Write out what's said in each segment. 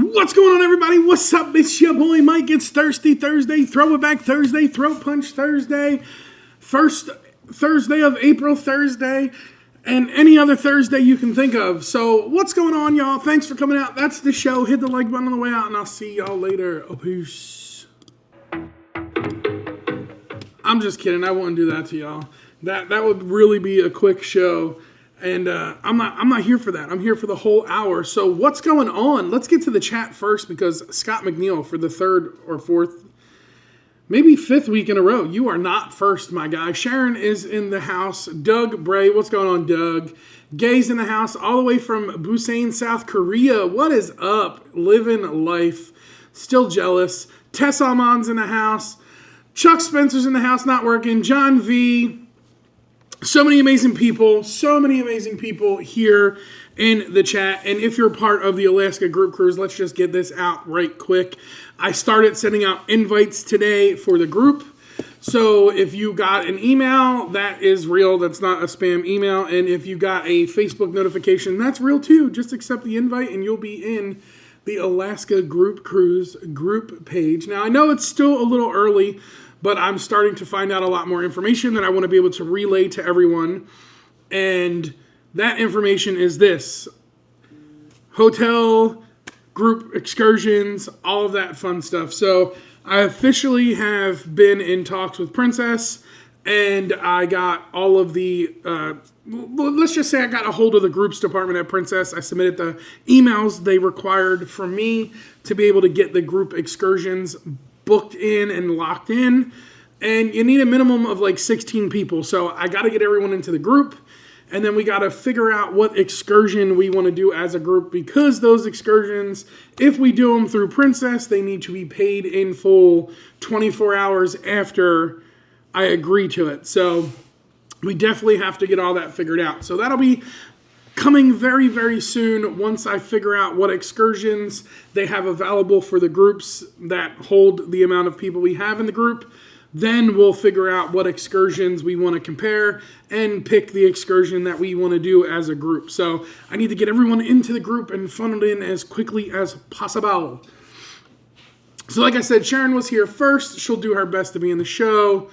What's going on, everybody? What's up? It's your boy Mike. It's Thirsty Thursday, Throw It Back Thursday, Throat Punch Thursday, first Thursday of April Thursday, and any other Thursday you can think of. So what's going on, y'all? Thanks for coming out. That's the show. Hit the like button on the way out, and I'll see y'all later. Oh, peace. I'm just kidding. I wouldn't do that to y'all. That would really be a quick show. And I'm not here for that. I'm here for the whole hour. So what's going on? Let's get to the chat first, because Scott McNeil, for the third or fourth, maybe fifth week in a row, you are not first, my guy. Sharon is in the house. Doug Bray, what's going on, Doug? Gay's in the house, all the way from Busan, South Korea. What is up? Living life. Still jealous. Tess Almon's in the house. Chuck Spencer's in the house, not working. John V. So many amazing people here in the chat. And if you're part of the Alaska group cruise, let's just get this out right quick. I started sending out invites today for the group. So if you got an email, that is real. That's not a spam email. And if you got a Facebook notification, that's real too. Just accept the invite and you'll be in the Alaska group cruise group page. Now, I know it's still a little early, but I'm starting to find out a lot more information that I want to be able to relay to everyone. And that information is this: hotel, group excursions, all of that fun stuff. So I officially have been in talks with Princess, and I got all of the, let's just say I got a hold of the groups department at Princess. I submitted the emails they required from me to be able to get the group excursions booked in and locked in, and you need a minimum of like 16 people. So I got to get everyone into the group, and then we got to figure out what excursion we want to do as a group, because those excursions, if we do them through Princess, they need to be paid in full 24 hours after I agree to it. So we definitely have to get all that figured out. So that'll be coming very, very soon once I figure out what excursions they have available for the groups that hold the amount of people we have in the group. Then we'll figure out what excursions we want to compare and pick the excursion that we want to do as a group. So I need to get everyone into the group and funneled in as quickly as possible. So like I said, Sharon was here first. She'll do her best to be in the show.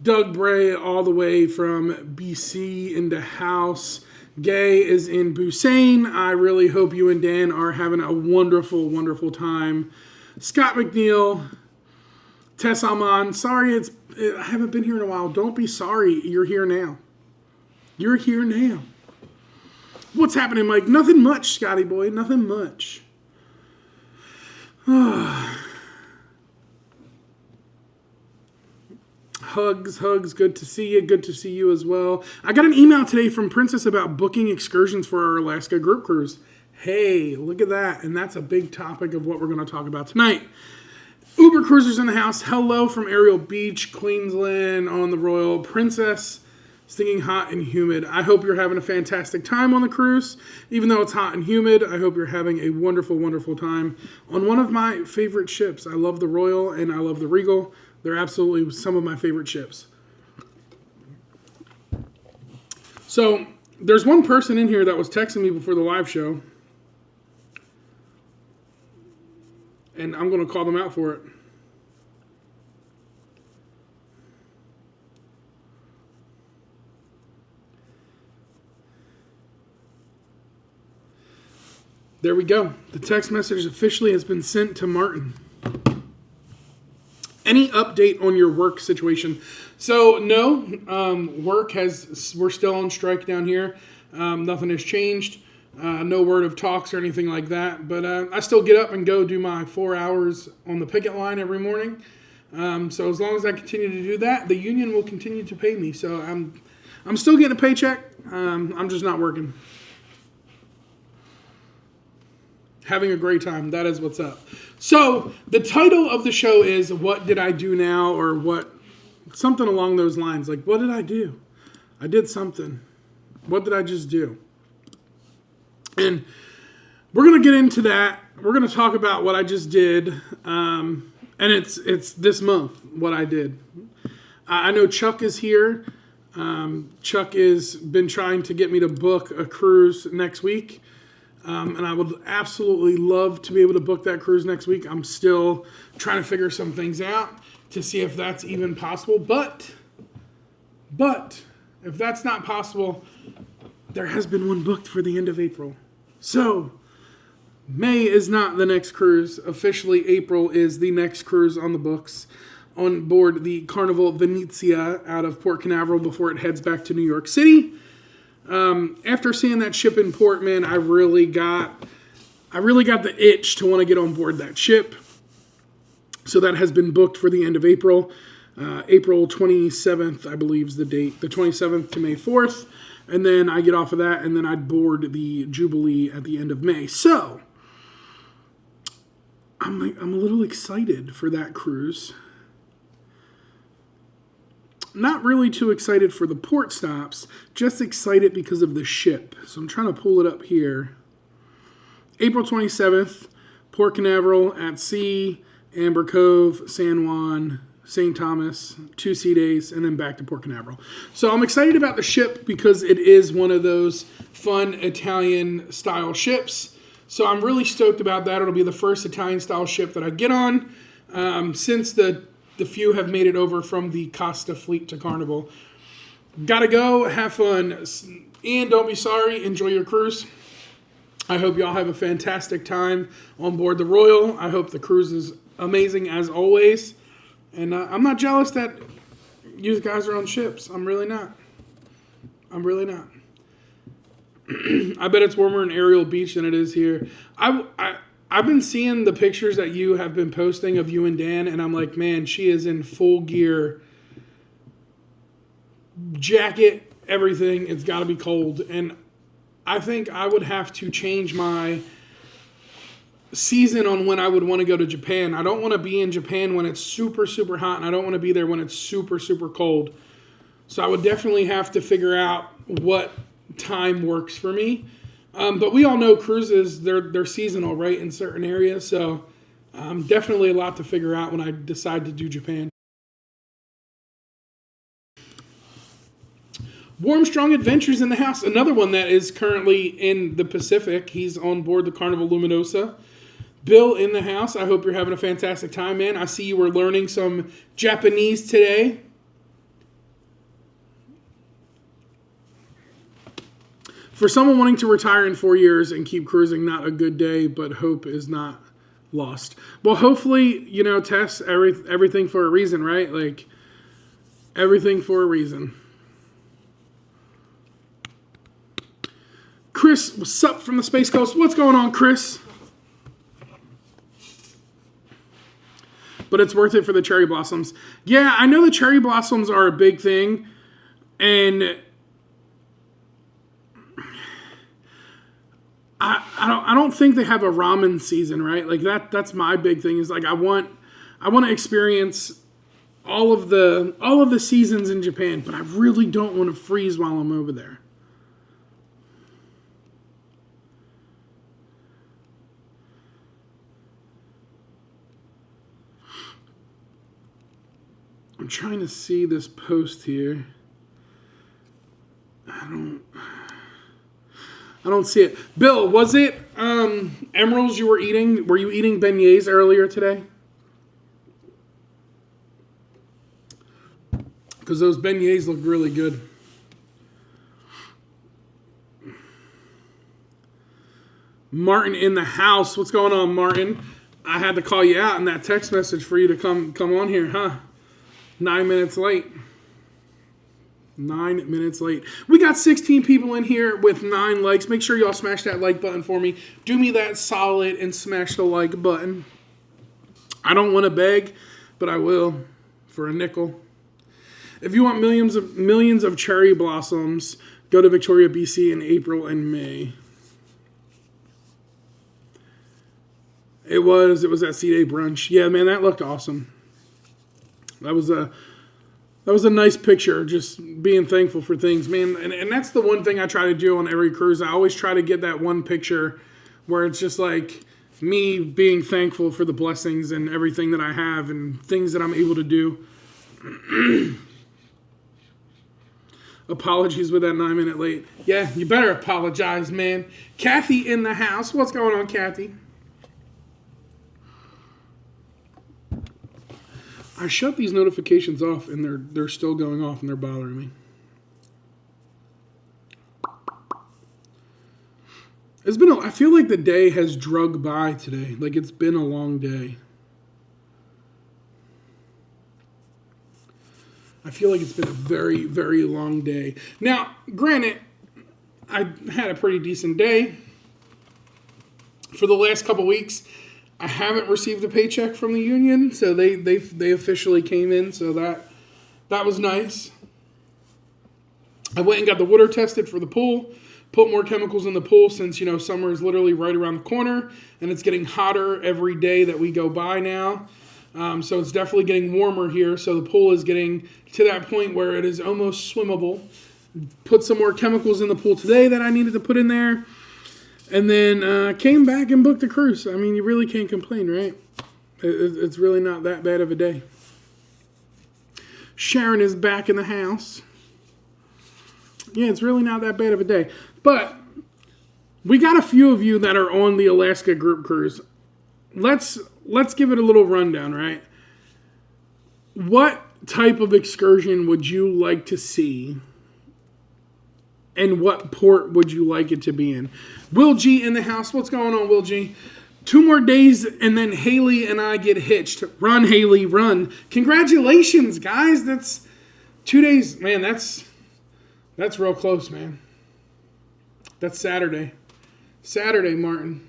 Doug Bray, all the way from BC in the house. Gay is in Busan. I really hope you and Dan are having a wonderful, wonderful time. Scott McNeil, Tess Almon. Sorry, I haven't been here in a while. Don't be sorry. You're here now. You're here now. What's happening, Mike? Nothing much, Scotty boy. Nothing much. Hugs. Good to see you. Good to see you as well. I got an email today from Princess about booking excursions for our Alaska group cruise. Hey, look at that. And that's a big topic of what we're going to talk about tonight. Uber Cruisers in the house. Hello from Ariel Beach, Queensland, on the Royal. Princess, stinging hot and humid. I hope you're having a fantastic time on the cruise. Even though it's hot and humid, I hope you're having a wonderful, wonderful time on one of my favorite ships. I love the Royal and I love the Regal. They're absolutely some of my favorite ships. So there's one person in here that was texting me before the live show, and I'm going to call them out for it. There we go. The text message officially has been sent to Martin. Any update on your work situation? So no, we're still on strike down here. Nothing has changed. No word of talks or anything like that. But I still get up and go do my 4 hours on the picket line every morning. So as long as I continue to do that, the union will continue to pay me. So I'm still getting a paycheck. I'm just not working. Having a great time. That is what's up. So the title of the show is What Did I Do Now? Or something along those lines. Like, what did I do? I did something. What did I just do? And we're going to get into that. We're going to talk about what I just did. And it's this month, what I did. I know Chuck is here. Chuck has been trying to get me to book a cruise next week. And I would absolutely love to be able to book that cruise next week. I'm still trying to figure some things out to see if that's even possible. But if that's not possible, there has been one booked for the end of April. So May is not the next cruise. Officially, April is the next cruise on the books on board the Carnival Venezia out of Port Canaveral before it heads back to New York City. After seeing that ship in port, man, I really got the itch to want to get on board that ship. So that has been booked for the end of April. April 27th, I believe, is the date. The 27th to May 4th. And then I get off of that, and then I'd board the Jubilee at the end of May. So I'm a little excited for that cruise. Not really too excited for the port stops, just excited because of the ship. So I'm trying to pull it up here. April 27th, Port Canaveral at sea, Amber Cove, San Juan, St. Thomas, 2 sea days, and then back to Port Canaveral. So I'm excited about the ship because it is one of those fun Italian-style ships. So I'm really stoked about that. It'll be the first Italian-style ship that I get on since the few have made it over from the Costa fleet to Carnival. Gotta go, have fun. Ian, don't be sorry. Enjoy your cruise. I hope y'all have a fantastic time on board the Royal. I hope the cruise is amazing as always. And I'm not jealous that you guys are on ships. I'm really not. I bet it's warmer in Ariel Beach than it is here. I've been seeing the pictures that you have been posting of you and Dan, and I'm like, man, she is in full gear. Jacket, everything. It's got to be cold. And I think I would have to change my season on when I would want to go to Japan. I don't want to be in Japan when it's super, super hot, and I don't want to be there when it's super, super cold. So I would definitely have to figure out what time works for me. But we all know cruises, they're seasonal, right, in certain areas. So definitely a lot to figure out when I decide to do Japan. Warm Strong Adventures in the house. Another one that is currently in the Pacific. He's on board the Carnival Luminosa. Bill in the house. I hope you're having a fantastic time, man. I see you were learning some Japanese today. For someone wanting to retire in 4 years and keep cruising, not a good day, but hope is not lost. Well, hopefully, Tess, everything for a reason, right? Like, everything for a reason. Chris, what's up from the Space Coast? What's going on, Chris? But it's worth it for the cherry blossoms. Yeah, I know the cherry blossoms are a big thing, and I don't think they have a ramen season, right? Like that's my big thing is like I want to experience all of the seasons in Japan, but I really don't want to freeze while I'm over there. I'm trying to see this post here. I don't see it. Bill, was it emeralds you were eating? Were you eating beignets earlier today? Because those beignets look really good. Martin in the house. What's going on, Martin? I had to call you out in that text message for you to come on here, huh? 9 minutes late. 9 minutes late. We got 16 people in here with 9 likes. Make sure y'all smash that like button for me. Do me that solid and smash the like button. I don't want to beg, but I will for a nickel. If you want millions of cherry blossoms, go to Victoria, BC in April and May. It was that C-Day brunch. Yeah, man, that looked awesome. That was a nice picture, just being thankful for things, man. And that's the one thing I try to do on every cruise. I always try to get that one picture where it's just like me being thankful for the blessings and everything that I have and things that I'm able to do. Apologies with that 9-minute late. Yeah, you better apologize, man. Kathy in the house. What's going on, Kathy? I shut these notifications off, and they're still going off, and they're bothering me. I feel like the day has drug by today. Like it's been a long day. I feel like it's been a very, very long day. Now, granted, I had a pretty decent day. For the last couple weeks, I haven't received a paycheck from the union, so they officially came in, so that was nice. I went and got the water tested for the pool, put more chemicals in the pool since, summer is literally right around the corner, and it's getting hotter every day that we go by now. So it's definitely getting warmer here, so the pool is getting to that point where it is almost swimmable. Put some more chemicals in the pool today that I needed to put in there. And then came back and booked a cruise. I mean, you really can't complain, right? It's really not that bad of a day. Sharon is back in the house. Yeah, it's really not that bad of a day. But we got a few of you that are on the Alaska group cruise. Let's give it a little rundown, right? What type of excursion would you like to see? And what port would you like it to be in? Will G in the house. What's going on, Will G? 2 more days and then Haley and I get hitched. Run, Haley, run. Congratulations, guys. That's 2 days. Man, that's real close, man. That's Saturday. Saturday, Martin.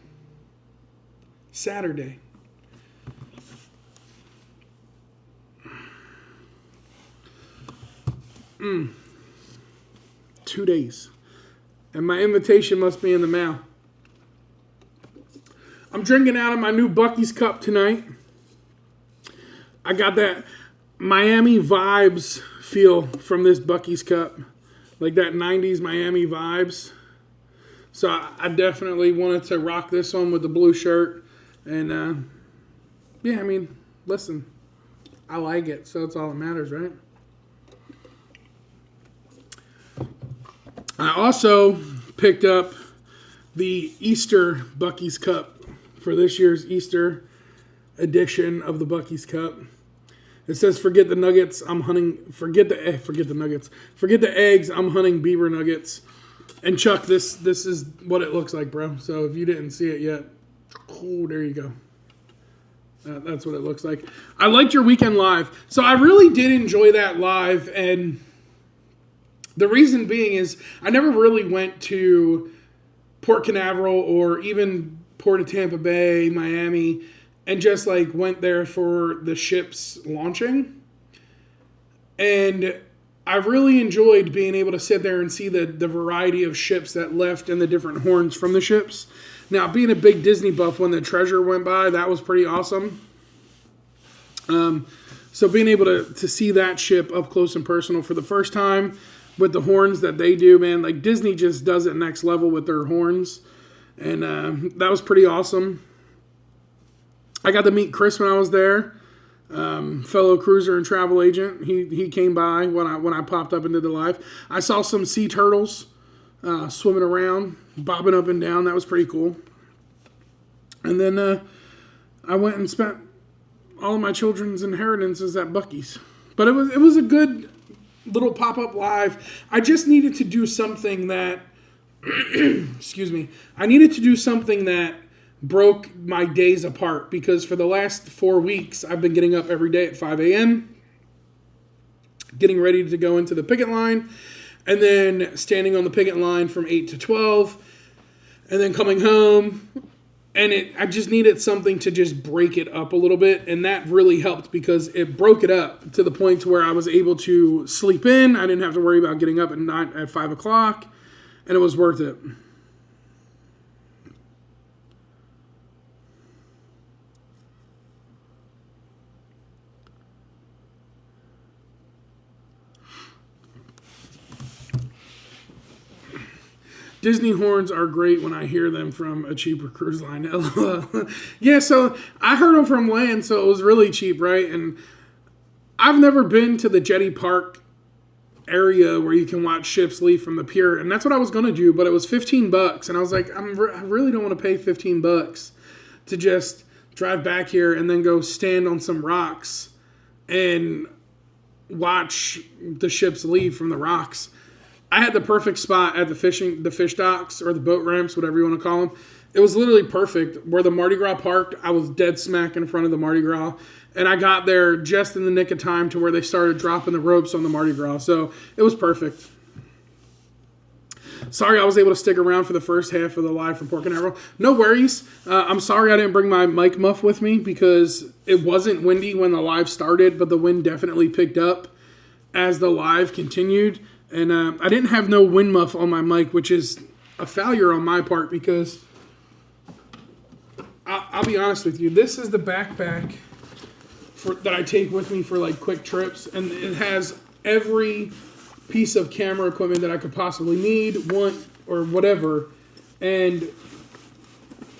Saturday. Mm. 2 days. And my invitation must be in the mail. I'm drinking out of my new Buc-ee's cup tonight. I got that Miami vibes feel from this Buc-ee's cup. Like that 90s Miami vibes. So I definitely wanted to rock this one with the blue shirt. And yeah, I mean, listen, I like it. So that's all that matters, right? I also picked up the Easter Buc-ee's Cup for this year's Easter edition of the Buc-ee's Cup. It says, "Forget the nuggets, I'm hunting." Forget the nuggets. Forget the eggs, I'm hunting beaver nuggets. And Chuck, this is what it looks like, bro. So if you didn't see it yet, oh, there you go. That's what it looks like. I liked your weekend live. So I really did enjoy that live, and the reason being is I never really went to Port Canaveral or even Port of Tampa Bay, Miami, and just like went there for the ships launching. And I really enjoyed being able to sit there and see the variety of ships that left and the different horns from the ships. Now, being a big Disney buff, when the Treasure went by, that was pretty awesome. So being able to see that ship up close and personal for the first time, with the horns that they do, man, like Disney just does it next level with their horns. And that was pretty awesome. I got to meet Chris when I was there, fellow cruiser and travel agent. He came by when I popped up into the live. I saw some sea turtles swimming around, bobbing up and down. That was pretty cool. And then I went and spent all of my children's inheritances at Buc-ee's. But it was a good little pop-up live. I just needed to do something that excuse me. I needed to do something that broke my days apart, because for the last 4 weeks I've been getting up every day at 5 a.m. getting ready to go into the picket line, and then standing on the picket line from 8 to 12, and then coming home. And I just needed something to just break it up a little bit, and that really helped because it broke it up to the point to where I was able to sleep in. I didn't have to worry about getting up at 5 o'clock, and it was worth it. Disney horns are great when I hear them from a cheaper cruise line. Yeah, so I heard them from land, so it was really cheap, right? And I've never been to the Jetty Park area where you can watch ships leave from the pier, and that's what I was gonna do, but it was $15, and I was like, I really don't want to pay $15 to just drive back here and then go stand on some rocks and watch the ships leave from the rocks. I had the perfect spot at the fish docks or the boat ramps, whatever you want to call them. It was literally perfect. Where the Mardi Gras parked, I was dead smack in front of the Mardi Gras. And I got there just in the nick of time to where they started dropping the ropes on the Mardi Gras. So it was perfect. Sorry I was able to stick around for the first half of the live from Pork and Arrow. No worries. I'm sorry I didn't bring my mic muff with me because it wasn't windy when the live started, but the wind definitely picked up as the live continued. And I didn't have no wind muff on my mic, which is a failure on my part because I'll be honest with you. This is the backpack that I take with me for like quick trips, and it has every piece of camera equipment that I could possibly need, want, or whatever. And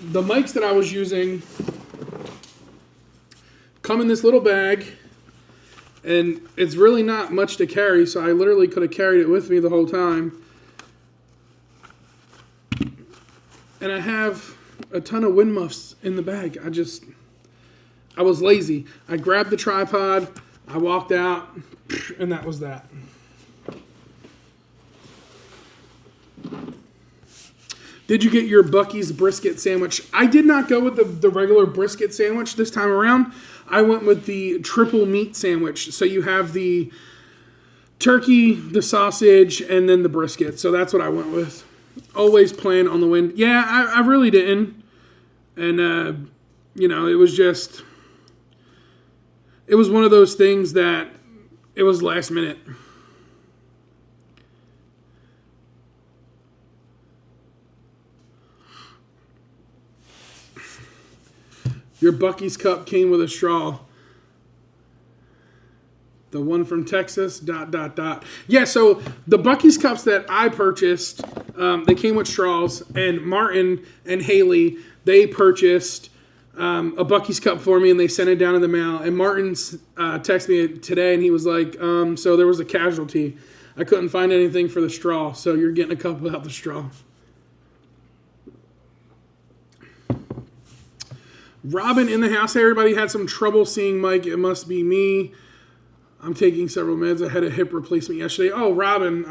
the mics that I was using come in this little bag, and it's really not much to carry, so I literally could have carried it with me the whole time. And I have a ton of wind muffs in the bag. I was lazy. I grabbed the tripod, I walked out, and that was that. Did you get your Buc-ee's brisket sandwich? I did not go with the regular brisket sandwich this time around. I went with the triple meat sandwich. So you have the turkey, the sausage, and then the brisket. So that's what I went with. Always playing on the wind. Yeah, I really didn't. And, it was just... It was one of those things that it was last minute. Your Buc-ee's cup came with a straw. The one from Texas, ... Yeah, so the Buc-ee's cups that I purchased, they came with straws. And Martin and Haley, they purchased a Buc-ee's cup for me, and they sent it down in the mail. And Martin's texted me today, and he was like, so there was a casualty. I couldn't find anything for the straw, so you're getting a cup without the straw. Robin in the house. Hey, everybody, had some trouble seeing Mike. It must be me. I'm taking several meds. I had a hip replacement yesterday. Oh, Robin,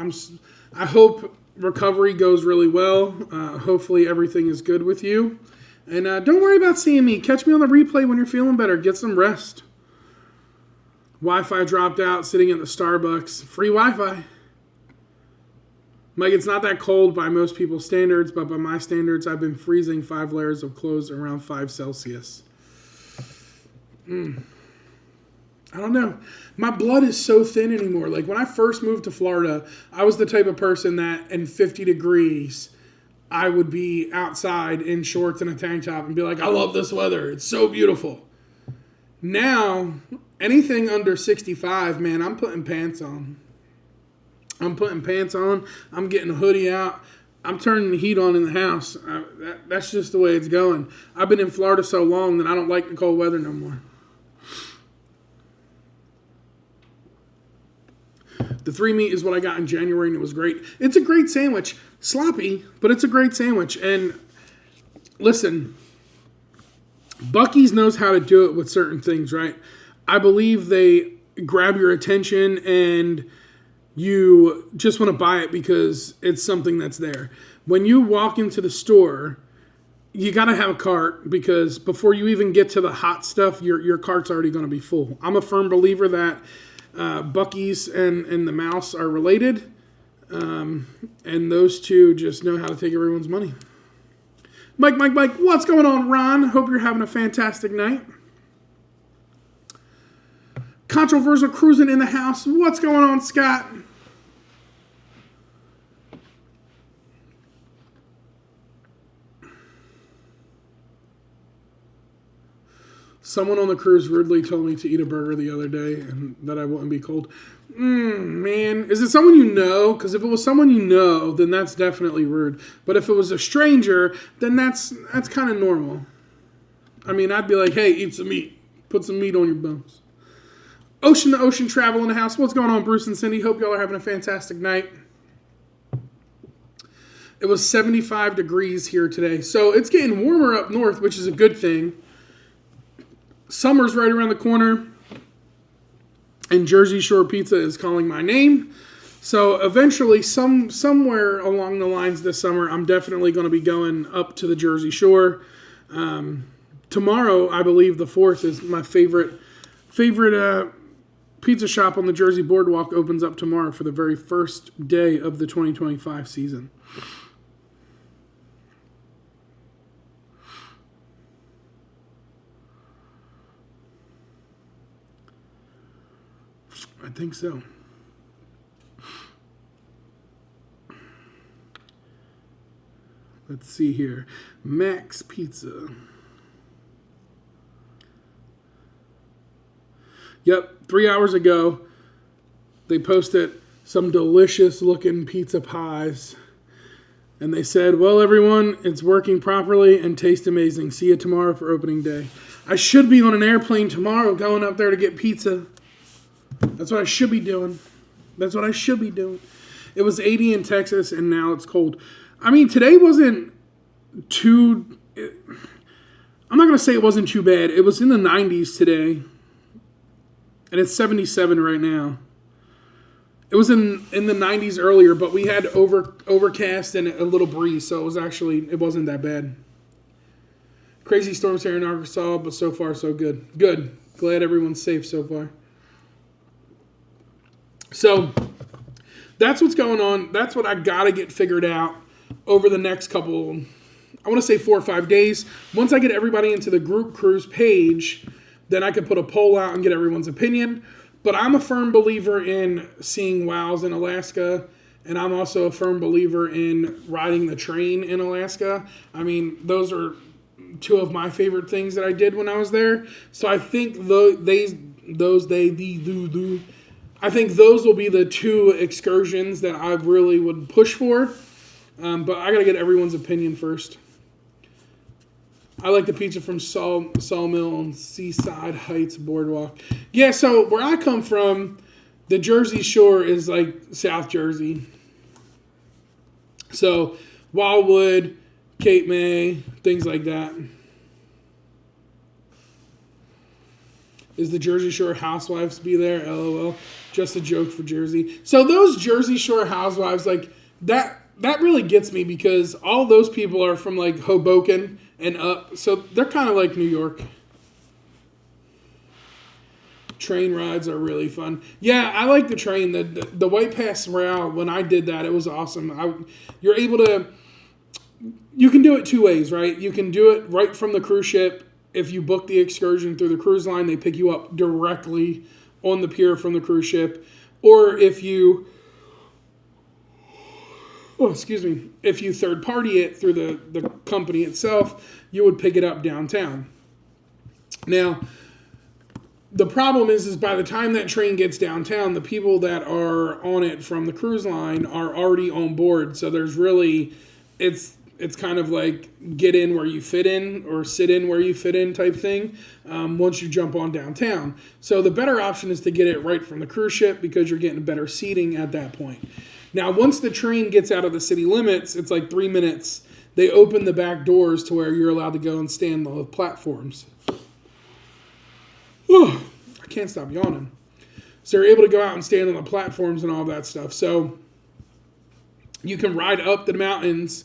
I hope recovery goes really well. Hopefully everything is good with you. And don't worry about seeing me. Catch me on the replay when you're feeling better. Get some rest. Wi-Fi dropped out, sitting at the Starbucks. Free Wi-Fi. Mike, it's not that cold by most people's standards, but by my standards, I've been freezing 5 layers of clothes around 5 Celsius. I don't know. My blood is so thin anymore. Like, when I first moved to Florida, I was the type of person that in 50 degrees, I would be outside in shorts and a tank top and be like, I love this weather. It's so beautiful. Now, anything under 65, man, I'm putting pants on. I'm getting a hoodie out. I'm turning the heat on in the house. That's just the way it's going. I've been in Florida so long that I don't like the cold weather no more. The 3 meat is what I got in January, and it was great. It's a great sandwich. Sloppy, but it's a great sandwich. And listen, Buc-ee's knows how to do it with certain things, right? I believe they grab your attention and you just want to buy it because it's something that's there. When you walk into the store, you got to have a cart because before you even get to the hot stuff, your cart's already going to be full. I'm a firm believer that Buc-ee's and the mouse are related, and those two just know how to take everyone's money. Mike, what's going on, Ron? Hope you're having a fantastic night. Controversial cruising in the house. What's going on, Scott? Someone on the cruise rudely told me to eat a burger the other day and that I wouldn't be cold. Man, is it someone you know? Because if it was someone you know, then that's definitely rude. But if it was a stranger, then that's kind of normal. I mean, I'd be like, hey, eat some meat. Put some meat on your bones. Ocean to Ocean Travel in the house. What's going on, Bruce and Cindy? Hope y'all are having a fantastic night. It was 75 degrees here today. So it's getting warmer up north, which is a good thing. Summer's right around the corner. And Jersey Shore Pizza is calling my name. So eventually, somewhere along the lines this summer, I'm definitely going to be going up to the Jersey Shore. Tomorrow, I believe the 4th, is my favorite pizza shop on the Jersey Boardwalk opens up tomorrow for the very first day of the 2025 season. I think so. Let's see here. Max Pizza. Yep, 3 hours ago, they posted some delicious looking pizza pies. And they said, well, everyone, it's working properly and tastes amazing. See you tomorrow for opening day. I should be on an airplane tomorrow going up there to get pizza. That's what I should be doing. It was 80 in Texas, and now it's cold. I mean, today wasn't too... I'm not going to say it wasn't too bad. It was in the 90s today, and it's 77 right now. It was in the 90s earlier, but we had overcast and a little breeze, so it wasn't that bad. Crazy storms here in Arkansas, but so far so good. Good. Glad everyone's safe so far. So that's what's going on. That's what I got to get figured out over the next couple, I want to say 4 or 5 days. Once I get everybody into the group cruise page, then I can put a poll out and get everyone's opinion. But I'm a firm believer in seeing wows in Alaska, and I'm also a firm believer in riding the train in Alaska. I mean, those are two of my favorite things that I did when I was there. So I think I think those will be the two excursions that I really would push for. But I got to get everyone's opinion first. I like the pizza from Sawmill on Seaside Heights Boardwalk. Yeah, so where I come from, the Jersey Shore is like South Jersey. So Wildwood, Cape May, things like that. Is the Jersey Shore housewives be there? LOL. Just a joke for Jersey. So those Jersey Shore housewives, like that really gets me because all those people are from like Hoboken and up. So they're kind of like New York. Train rides are really fun. Yeah, I like the train. The White Pass route, when I did that, it was awesome. You're able to... You can do it two ways, right? You can do it right from the cruise ship. If you book the excursion through the cruise line, they pick you up directly on the pier from the cruise ship. Or if you... if you third party it through the company itself, you would pick it up downtown. Now, the problem is by the time that train gets downtown, the people that are on it from the cruise line are already on board. So there's really, it's kind of like get in where you fit in or sit in where you fit in type thing once you jump on downtown. So the better option is to get it right from the cruise ship because you're getting better seating at that point. Now, once the train gets out of the city limits, it's like 3 minutes. They open the back doors to where you're allowed to go and stand on the platforms. I can't stop yawning. So you're able to go out and stand on the platforms and all that stuff. So you can ride up the mountains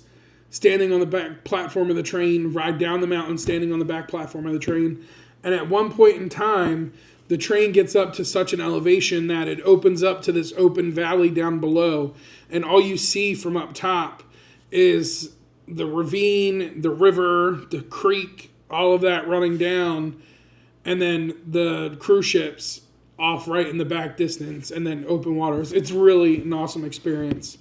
standing on the back platform of the train, ride down the mountain standing on the back platform of the train. And at one point in time, the train gets up to such an elevation that it opens up to this open valley down below. And all you see from up top is the ravine, the river, the creek, all of that running down. And then the cruise ships off right in the back distance and then open waters. It's really an awesome experience.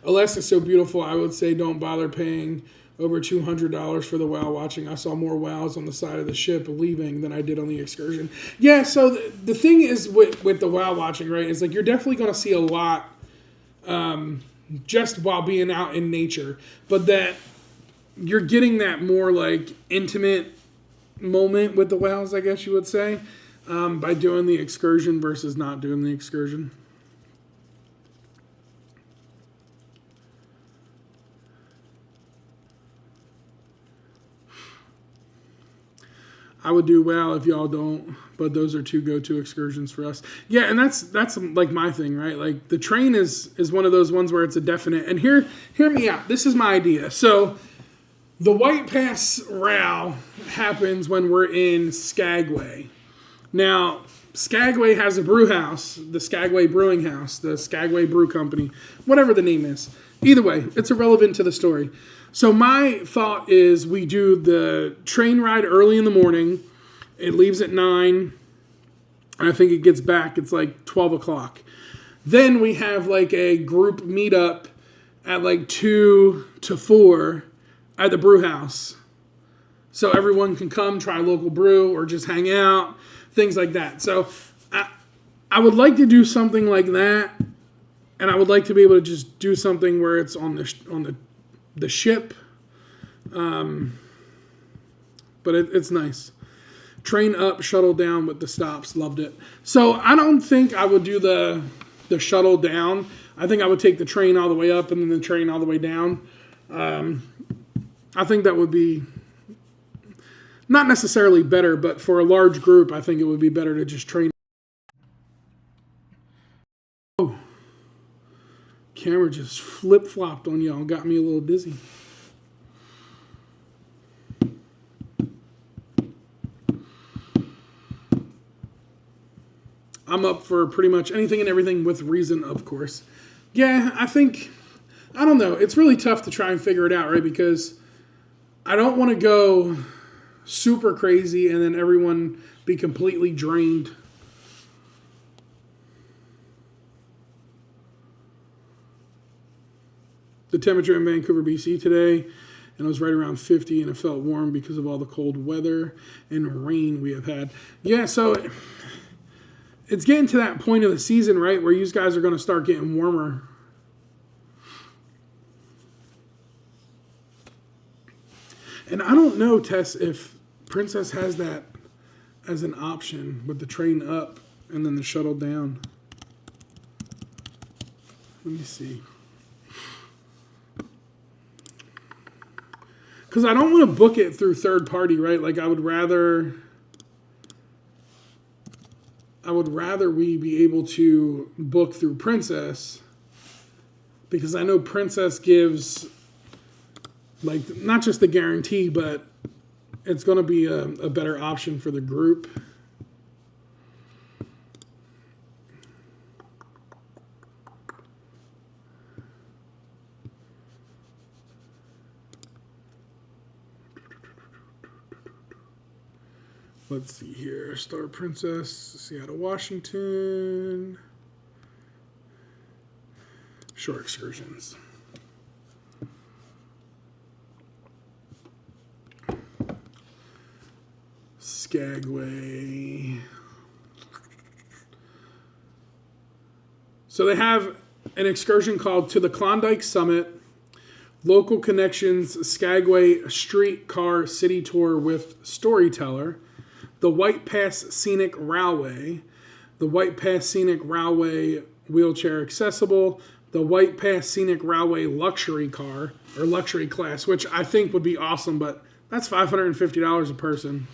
Alaska's so beautiful, I would say don't bother paying over $200 for the whale watching. I saw more whales on the side of the ship leaving than I did on the excursion. Yeah, so the thing is with the whale watching, right, is like you're definitely going to see a lot just while being out in nature. But that you're getting that more like intimate moment with the whales, I guess you would say, by doing the excursion versus not doing the excursion. I would do well if y'all don't, but those are two go-to excursions for us. Yeah, and that's like my thing, right? Like the train is one of those ones where it's a definite. And hear me out. This is my idea. So the White Pass row happens when we're in Skagway. Now, Skagway has a brew house, the Skagway Brewing House, the Skagway Brew Company, whatever the name is. Either way, it's irrelevant to the story. So my thought is we do the train ride early in the morning. It leaves at 9. I think it gets back. It's like 12 o'clock. Then we have like a group meetup at like 2 to 4 at the brew house. So everyone can come try local brew or just hang out, things like that. So I would like to do something like that. And I would like to be able to just do something where it's on the ship, but it's nice. Train up, shuttle down with the stops. Loved it. So I don't think I would do the shuttle down. I think I would take the train all the way up and then the train all the way down. I think that would be not necessarily better, but for a large group, I think it would be better to just train. Oh, camera just flip-flopped on y'all. Got me a little dizzy. I'm up for pretty much anything and everything with reason, of course. Yeah, I don't know. It's really tough to try and figure it out, right? Because I don't want to go super crazy and then everyone be completely drained. The temperature in Vancouver, BC today, and it was right around 50, and it felt warm because of all the cold weather and rain we have had. Yeah, so it's getting to that point of the season, right, where you guys are going to start getting warmer. And I don't know, Tess, if Princess has that as an option with the train up and then the shuttle down. Let me see. Because I don't want to book it through third party, right? Like I would rather we be able to book through Princess, because I know Princess gives like not just the guarantee, but it's going to be a better option for the group. Let's see here. Star Princess, Seattle, Washington. Shore excursions. Skagway. So they have an excursion called To the Klondike Summit. Local Connections Skagway Streetcar City Tour with Storyteller. The White Pass Scenic Railway, the White Pass Scenic Railway wheelchair accessible, the White Pass Scenic Railway luxury car, or luxury class, which I think would be awesome, but that's $550 a person.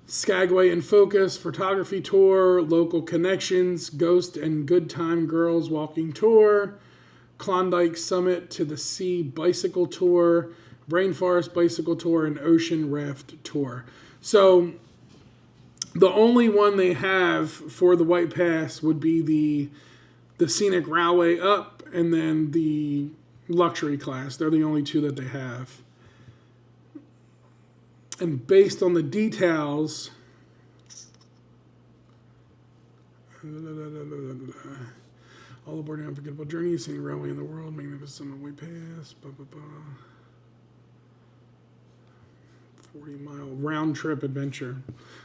Skagway in Focus Photography Tour, Local Connections, Ghost and Good Time Girls Walking Tour, Klondike Summit to the Sea Bicycle Tour, Rainforest Bicycle Tour, and Ocean Raft Tour. So the only one they have for the White Pass would be the Scenic Railway up and then the luxury class. They're the only two that they have. And based on the details, all aboard an unforgettable journey, scenic railway in the world, magnificent White Pass, blah, blah, blah. 40-mile round-trip adventure.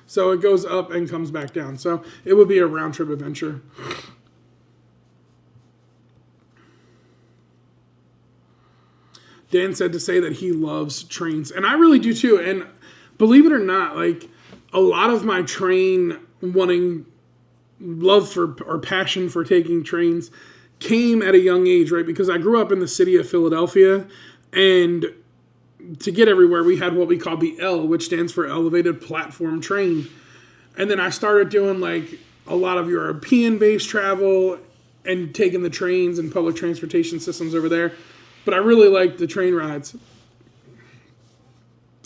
So it goes up and comes back down. So it would be a round-trip adventure. Dan said to say that he loves trains. And I really do too. And believe it or not, like a lot of my train wanting love for or passion for taking trains came at a young age, right? Because I grew up in the city of Philadelphia, and to get everywhere, we had what we called the L, which stands for Elevated Platform Train. And then I started doing like a lot of European-based travel and taking the trains and public transportation systems over there. But I really liked the train rides.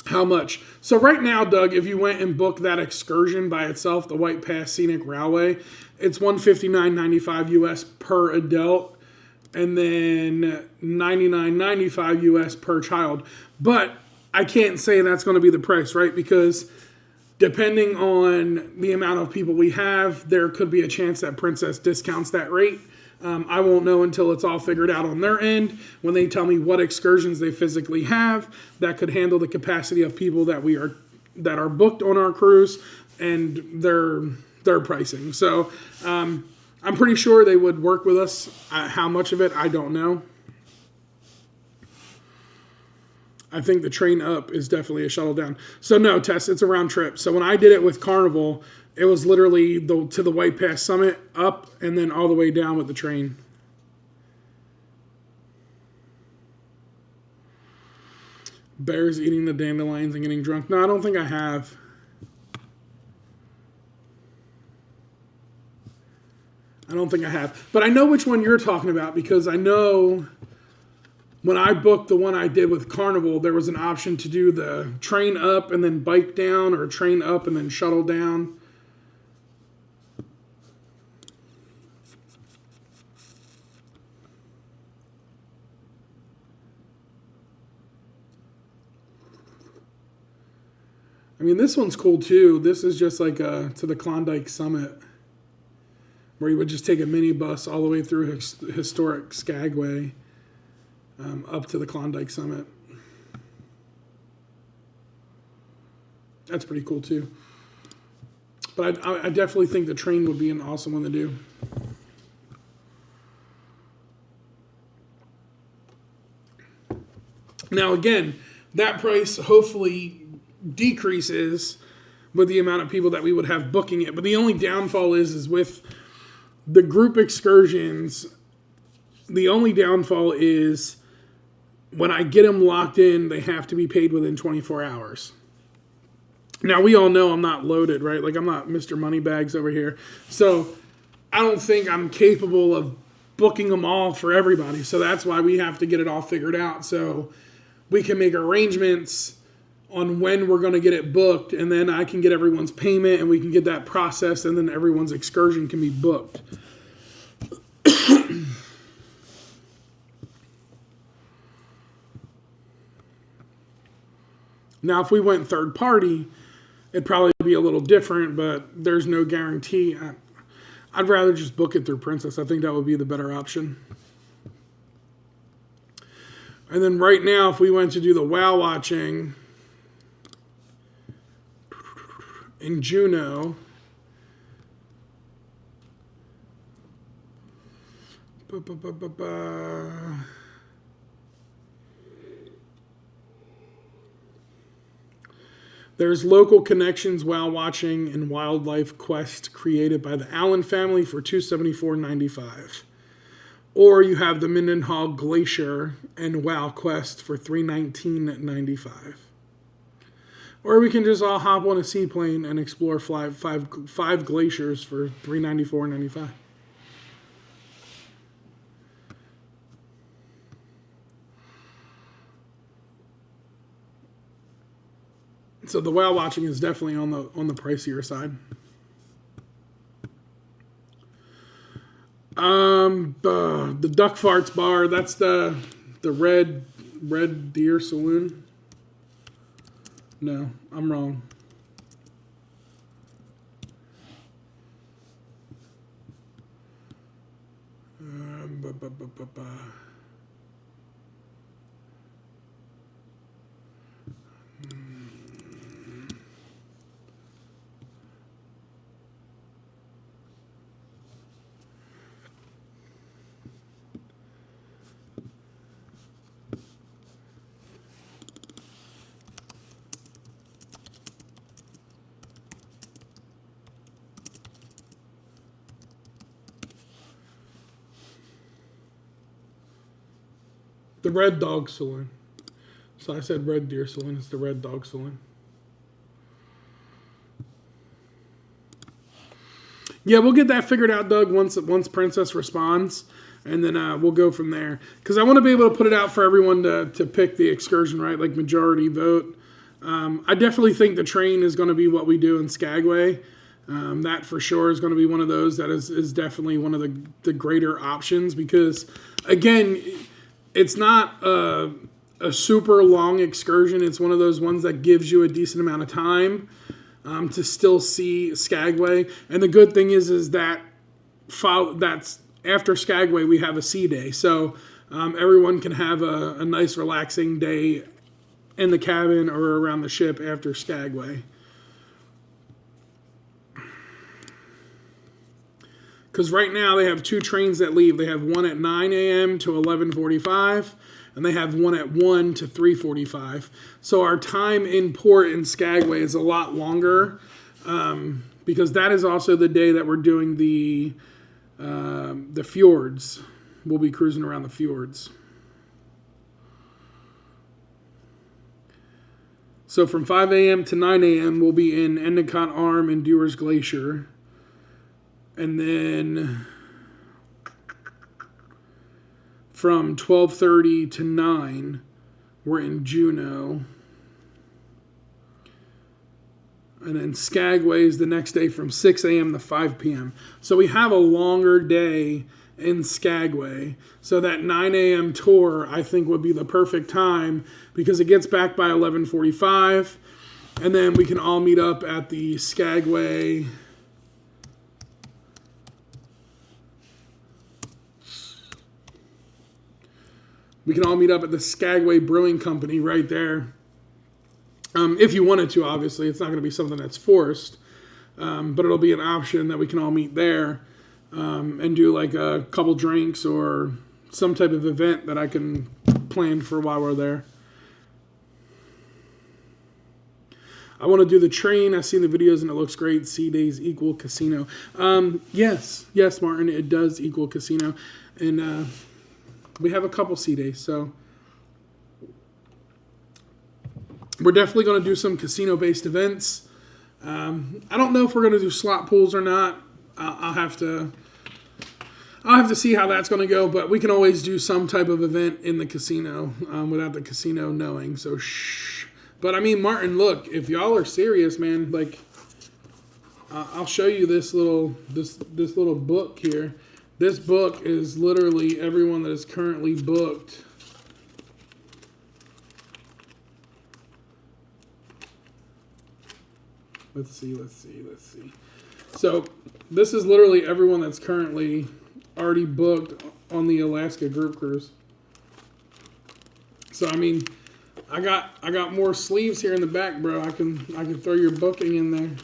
How much? So right now, Doug, if you went and booked that excursion by itself, the White Pass Scenic Railway, it's $159.95 US per adult, and then $99.95 US per child. But I can't say that's going to be the price, right? Because depending on the amount of people we have, there could be a chance that Princess discounts that rate. I won't know until it's all figured out on their end. When they tell me what excursions they physically have that could handle the capacity of people that are booked on our cruise and their pricing. So I'm pretty sure they would work with us. How much of it, I don't know. I think the train up is definitely a shuttle down. So no, Tess, it's a round trip. So when I did it with Carnival, it was literally to the White Pass Summit, up, and then all the way down with the train. Bears eating the dandelions and getting drunk. No, I don't think I have. I don't think I have. But I know which one you're talking about, because I know when I booked the one I did with Carnival, there was an option to do the train up and then bike down, or train up and then shuttle down. I mean, this one's cool too. This is just like to the Klondike Summit, where you would just take a minibus all the way through historic Skagway up to the Klondike Summit. That's pretty cool too. But I definitely think the train would be an awesome one to do. Now again, that price hopefully decreases with the amount of people that we would have booking it. But the only downfall is with the group excursions, the only downfall is when I get them locked in, they have to be paid within 24 hours. Now, we all know I'm not loaded, right? Like, I'm not Mr. Moneybags over here. So I don't think I'm capable of booking them all for everybody. So that's why we have to get it all figured out. So we can make arrangements on when we're going to get it booked, and then I can get everyone's payment, and we can get that processed, and then everyone's excursion can be booked. Now, if we went third party, it'd probably be a little different, but there's no guarantee. I'd rather just book it through Princess. I think that would be the better option. And then right now, if we went to do the whale watching in Juneau, there's local connections while watching and wildlife quest created by the Allen family for $274.95. Or you have the Mendenhall Glacier and Wow Quest for $319.95. Or we can just all hop on a seaplane and explore five glaciers for $394.95. So the whale watching is definitely on the pricier side. The Duck Farts Bar, that's the Red Deer Saloon. No, I'm wrong. The Red Dog Saloon. So I said Red Deer Saloon. It's the Red Dog Saloon. Yeah, we'll get that figured out, Doug, once Princess responds, and then we'll go from there. Because I want to be able to put it out for everyone to pick the excursion, right? Like majority vote. I definitely think the train is going to be what we do in Skagway. That for sure is going to be one of those that is definitely one of the greater options because, again, it's not a super long excursion. It's one of those ones that gives you a decent amount of time to still see Skagway. And the good thing is that that's after Skagway we have a sea day. So everyone can have a nice relaxing day in the cabin or around the ship after Skagway. Because right now they have 2 trains that leave. They have one at 9 a.m. to 11:45, and they have one at 1 to 3:45. So our time in port in Skagway is a lot longer because that is also the day that we're doing the fjords. We'll be cruising around the fjords. So from 5 a.m. to 9 a.m. we'll be in Endicott Arm and Dewar's Glacier. And then from 12:30 to 9, we're in Juneau. And then Skagway is the next day from 6 a.m. to 5 p.m. So we have a longer day in Skagway. So that 9 a.m. tour, I think, would be the perfect time because it gets back by 11:45. And then we can all meet up at the Skagway... We can all meet up at the Skagway Brewing Company right there. If you wanted to, obviously. It's not going to be something that's forced. But it'll be an option that we can all meet there and do like a couple drinks or some type of event that I can plan for while we're there. I want to do the train. I've seen the videos and it looks great. Sea days equal casino. Yes, Martin, it does equal casino. And... we have a couple sea days, so we're definitely going to do some casino-based events. I don't know if we're going to do slot pools or not. I'll have to see how that's going to go, but we can always do some type of event in the casino without the casino knowing. So shh. But I mean, Martin, look, if y'all are serious, man, like I'll show you this little book here. This book is literally everyone that is currently booked. Let's see. So this is literally everyone that's currently already booked on the Alaska group cruise. So I mean, I got more sleeves here in the back, bro. I can throw your booking in there.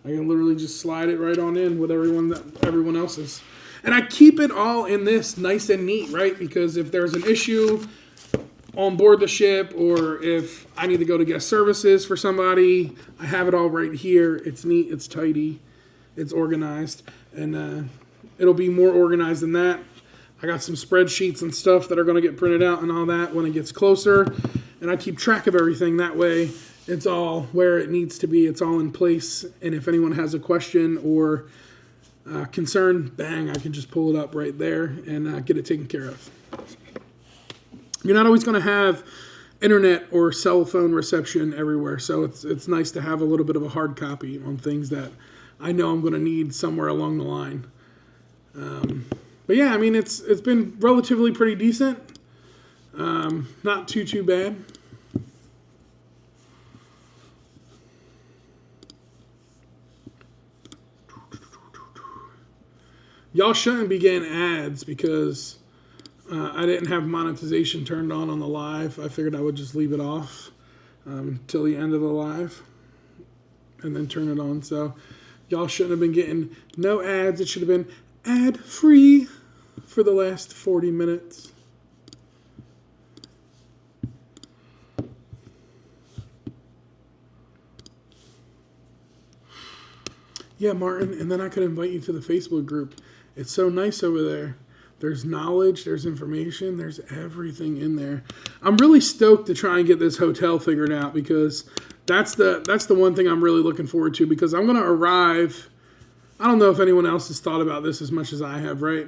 I can literally just slide it right on in with everyone else's. And I keep it all in this nice and neat, right? Because if there's an issue on board the ship or if I need to go to guest services for somebody, I have it all right here. It's neat, it's tidy, it's organized. And it'll be more organized than that. I got some spreadsheets and stuff that are going to get printed out and all that when it gets closer. And I keep track of everything. That way it's all where it needs to be. It's all in place. And if anyone has a question or... concern, bang, I can just pull it up right there and get it taken care of. You're not always going to have internet or cell phone reception everywhere, so it's nice to have a little bit of a hard copy on things that I know I'm going to need somewhere along the line. But yeah, I mean, it's been relatively pretty decent. Not too bad. Y'all shouldn't be getting ads because I didn't have monetization turned on the live. I figured I would just leave it off till the end of the live and then turn it on. So y'all shouldn't have been getting no ads. It should have been ad-free for the last 40 minutes. Yeah, Martin, and then I could invite you to the Facebook group. It's so nice over there. There's knowledge, there's information, there's everything in there. I'm really stoked to try and get this hotel figured out because that's the one thing I'm really looking forward to because I'm going to arrive. I don't know if anyone else has thought about this as much as I have, right?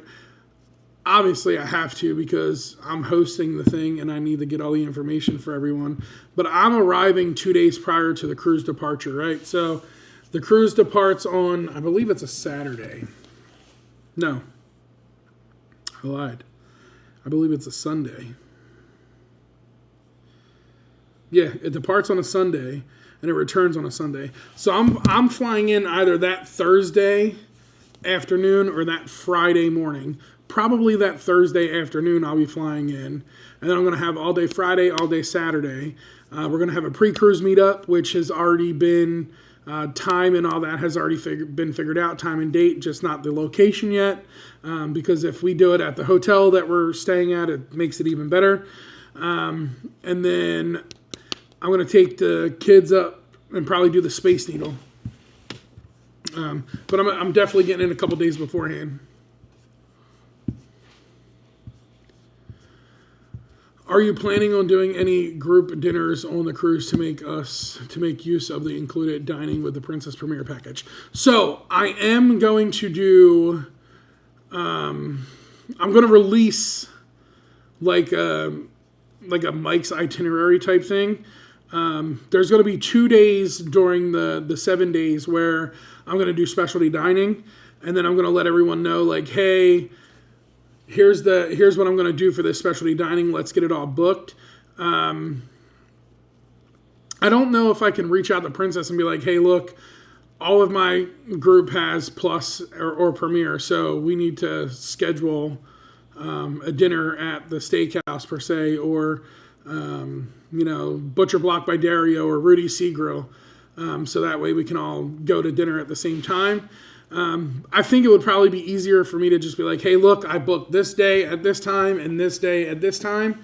Obviously, I have to because I'm hosting the thing and I need to get all the information for everyone. But I'm arriving 2 days prior to the cruise departure, right? So the cruise departs on, I believe it's a Saturday. No. I lied. I believe it's a Sunday. Yeah, it departs on a Sunday and it returns on a Sunday. So I'm flying in either that Thursday afternoon or that Friday morning. Probably that Thursday afternoon I'll be flying in. And then I'm going to have all day Friday, all day Saturday. We're going to have a pre-cruise meetup, which has already been time and all that has already been figured out, time and date, just not the location yet. Because if we do it at the hotel that we're staying at, it makes it even better. And then I'm going to take the kids up and probably do the Space Needle. But I'm definitely getting in a couple days beforehand. Are you planning on doing any group dinners on the cruise to make use of the included dining with the Princess Premier package? So I am going to do. I'm going to release like a Mike's itinerary type thing. There's going to be 2 days during the 7 days where I'm going to do specialty dining, and then I'm going to let everyone know like, hey. Here's what I'm going to do for this specialty dining. Let's get it all booked. I don't know if I can reach out to Princess and be like, hey, look, all of my group has Plus or Premier, so we need to schedule a dinner at the steakhouse per se, or Butcher Block by Dario or Rudy Sea Grill, so that way we can all go to dinner at the same time. I think it would probably be easier for me to just be like, hey, look, I booked this day at this time and this day at this time.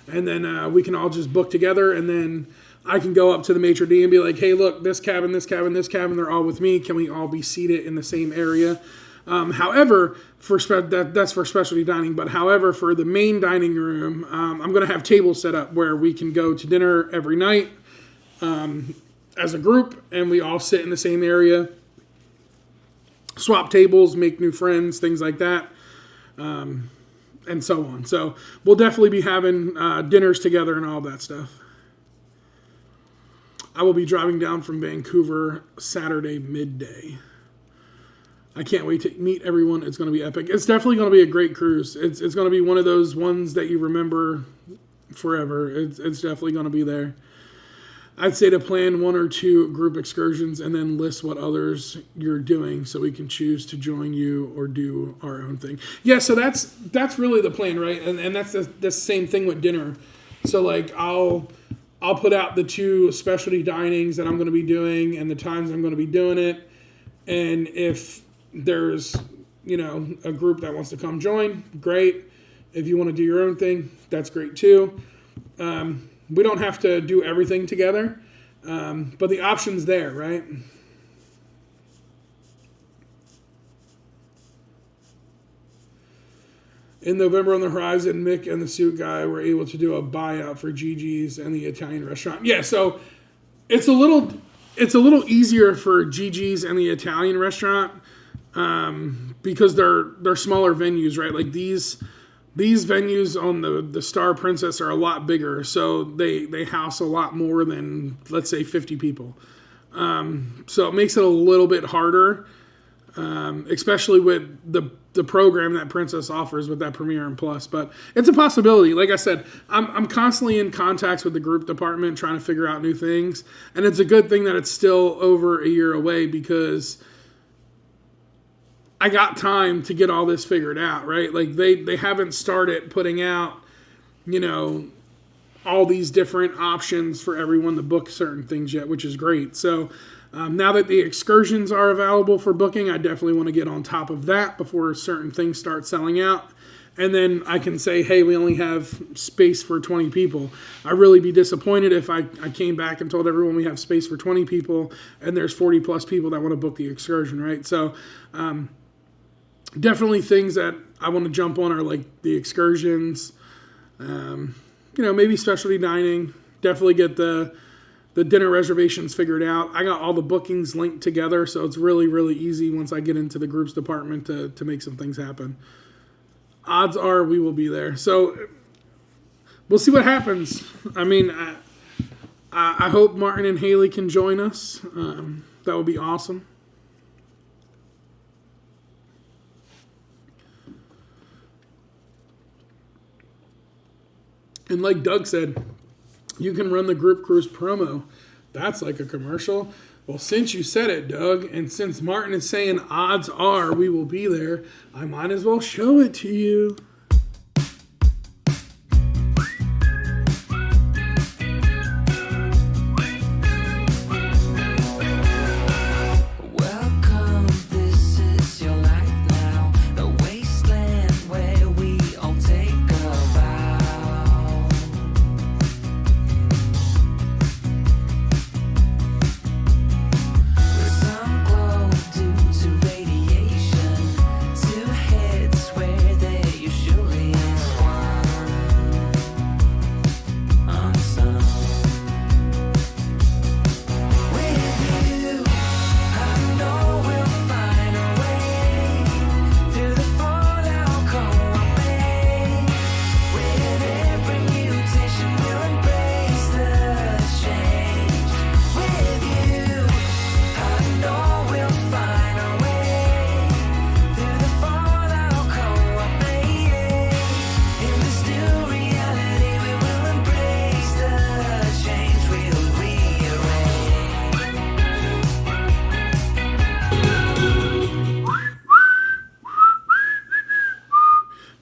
And then we can all just book together. And then I can go up to the maitre d' and be like, hey, look, this cabin, this cabin, this cabin, they're all with me. Can we all be seated in the same area? However, that's for specialty dining. But however, for the main dining room, I'm going to have tables set up where we can go to dinner every night as a group. And we all sit in the same area. Swap tables, make new friends, things like that, and so on. So we'll definitely be having dinners together and all that stuff. I will be driving down from Vancouver Saturday midday. I can't wait to meet everyone. It's going to be epic. It's definitely going to be a great cruise. It's going to be one of those ones that you remember forever. It's definitely going to be there. I'd say to plan 1 or 2 group excursions and then list what others you're doing so we can choose to join you or do our own thing. Yeah, so that's really the plan, right? And that's the same thing with dinner. So like I'll put out the 2 specialty dinings that I'm going to be doing and the times I'm going to be doing it. And if there's, a group that wants to come join, great. If you want to do your own thing, that's great too. We don't have to do everything together, but the option's there, right? In November on the horizon, Mick and the suit guy were able to do a buyout for Gigi's and the Italian restaurant. Yeah, so it's a little easier for Gigi's and the Italian restaurant because they're smaller venues, right? Like these venues on the Star Princess are a lot bigger, so they house a lot more than, let's say, 50 people. So it makes it a little bit harder, especially with the program that Princess offers with that Premier and Plus. But it's a possibility. Like I said, I'm constantly in contacts with the group department trying to figure out new things, and it's a good thing that it's still over a year away because I got time to get all this figured out, right? Like they haven't started putting out, all these different options for everyone to book certain things yet, which is great. So now that the excursions are available for booking, I definitely want to get on top of that before certain things start selling out. And then I can say, hey, we only have space for 20 people. I'd really be disappointed if I came back and told everyone we have space for 20 people and there's 40 plus people that want to book the excursion, right? So, definitely things that I want to jump on are like the excursions, maybe specialty dining. Definitely get the dinner reservations figured out. I got all the bookings linked together, so it's really, really easy once I get into the groups department to make some things happen. Odds are we will be there. So we'll see what happens. I mean, I hope Martin and Haley can join us. That would be awesome. And like Doug said, you can run the group cruise promo. That's like a commercial. Well, since you said it, Doug, and since Martin is saying odds are we will be there, I might as well show it to you.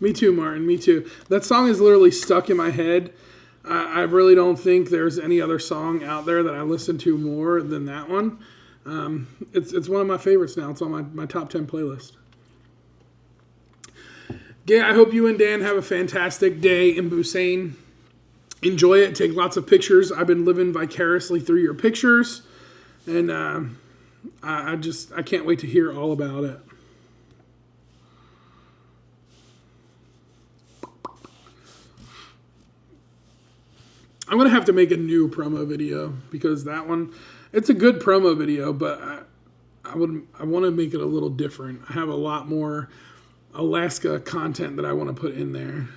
Me too, Martin. Me too. That song is literally stuck in my head. I really don't think there's any other song out there that I listen to more than that one. It's one of my favorites now. It's on my top 10 playlist. Yeah, I hope you and Dan have a fantastic day in Busan. Enjoy it. Take lots of pictures. I've been living vicariously through your pictures. And I can't wait to hear all about it. I'm going to have to make a new promo video because that one, it's a good promo video, but I want to make it a little different. I have a lot more Alaska content that I want to put in there.